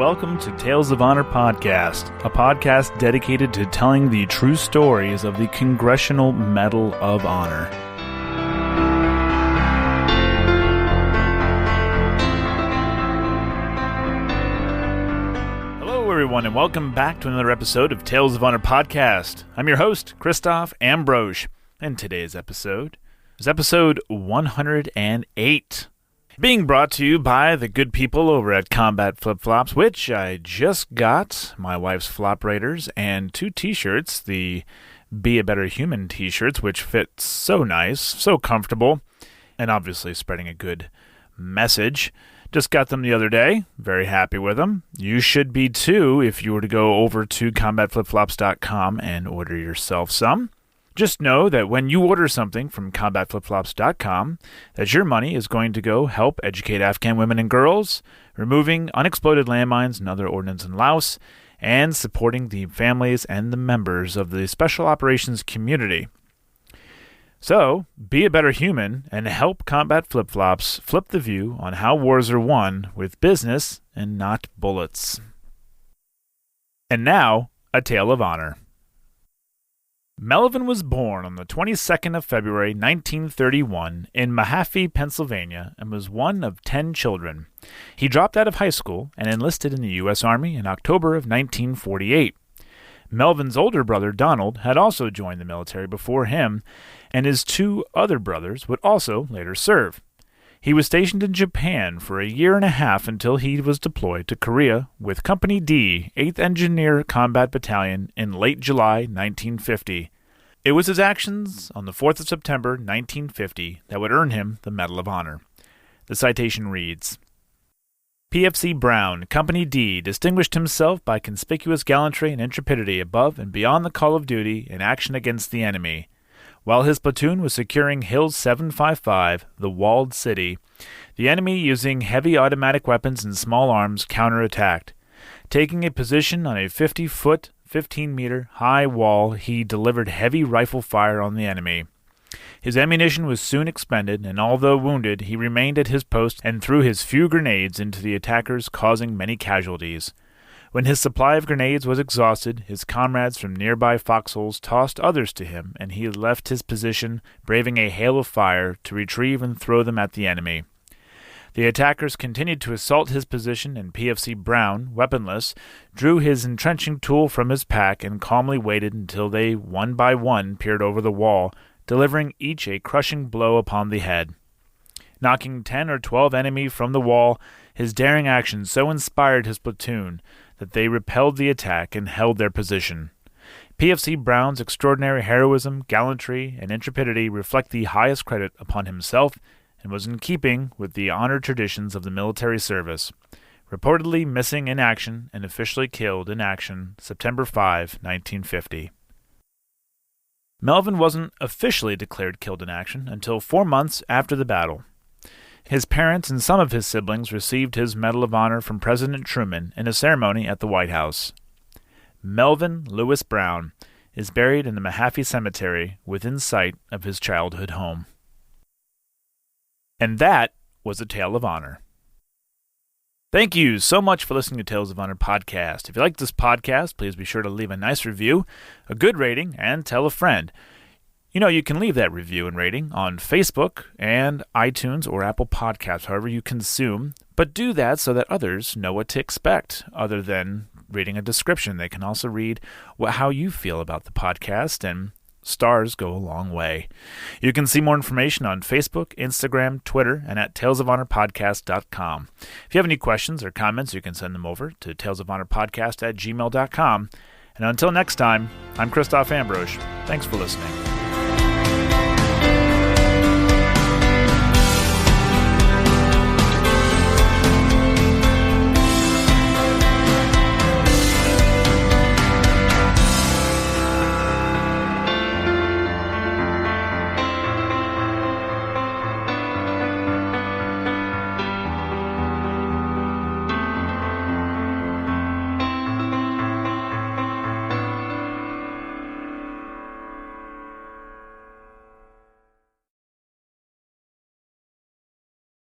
welcome to Tales of Honor Podcast, a podcast dedicated to telling the true stories of the Congressional Medal of Honor. Hello everyone, and welcome back to another episode of Tales of Honor Podcast. I'm your host, Christoph Ambrosch, and today's episode is episode 108. Being brought to you by the good people over at Combat Flip Flops, which I just got my wife's flop raiders and 2 t-shirts, the Be a Better Human t-shirts, which fit so nice, so comfortable, and obviously spreading a good message. Just got them the other day. Very happy with them. You should be too if you were to go over to combatflipflops.com and order yourself some. Just know that when you order something from combatflipflops.com, that your money is going to go help educate Afghan women and girls, removing unexploded landmines and other ordnance in Laos, and supporting the families and the members of the Special Operations community. So, be a better human and help Combat Flip-Flops flip the view on how wars are won with business and not bullets. And now, a tale of honor. Melvin was born on the 22nd of February 1931 in Mahaffey, Pennsylvania, and was one of 10 children. He dropped out of high school and enlisted in the U.S. Army in October of 1948. Melvin's older brother, Donald, had also joined the military before him, and his 2 other brothers would also later serve. He was stationed in Japan for a year and a half until he was deployed to Korea with Company D, 8th Engineer Combat Battalion in late July 1950. It was his actions on the 4th of September 1950 that would earn him the Medal of Honor. The citation reads, PFC Brown, Company D, distinguished himself by conspicuous gallantry and intrepidity above and beyond the call of duty in action against the enemy. While his platoon was securing Hill 755, the walled city, the enemy, using heavy automatic weapons and small arms, counterattacked. Taking a position on a 50-foot, 15-meter high wall, he delivered heavy rifle fire on the enemy. His ammunition was soon expended, and although wounded, he remained at his post and threw his few grenades into the attackers, causing many casualties. When his supply of grenades was exhausted, his comrades from nearby foxholes tossed others to him, and he left his position, braving a hail of fire, to retrieve and throw them at the enemy. The attackers continued to assault his position, and PFC Brown, weaponless, drew his entrenching tool from his pack and calmly waited until they, one by one, peered over the wall, delivering each a crushing blow upon the head. Knocking 10 or 12 enemy from the wall, his daring action so inspired his platoon that they repelled the attack and held their position. PFC Brown's extraordinary heroism, gallantry, and intrepidity reflect the highest credit upon himself and was in keeping with the honored traditions of the military service. Reportedly missing in action and officially killed in action September 5, 1950. Melvin wasn't officially declared killed in action until 4 months after the battle. His parents and some of his siblings received his Medal of Honor from President Truman in a ceremony at the White House. Melvin Lewis Brown is buried in the Mahaffey Cemetery within sight of his childhood home. And that was a Tale of Honor. Thank you so much for listening to Tales of Honor Podcast. If you like this podcast, please be sure to leave a nice review, a good rating, and tell a friend. You know, you can leave that review and rating on Facebook and iTunes or Apple Podcasts, however you consume, but do that so that others know what to expect, other than reading a description. They can also read how you feel about the podcast, and stars go a long way. You can see more information on Facebook, Instagram, Twitter, and at talesofhonorpodcast.com. If you have any questions or comments, you can send them over to talesofhonorpodcast@gmail.com. And until next time, I'm Christoph Ambrosch. Thanks for listening.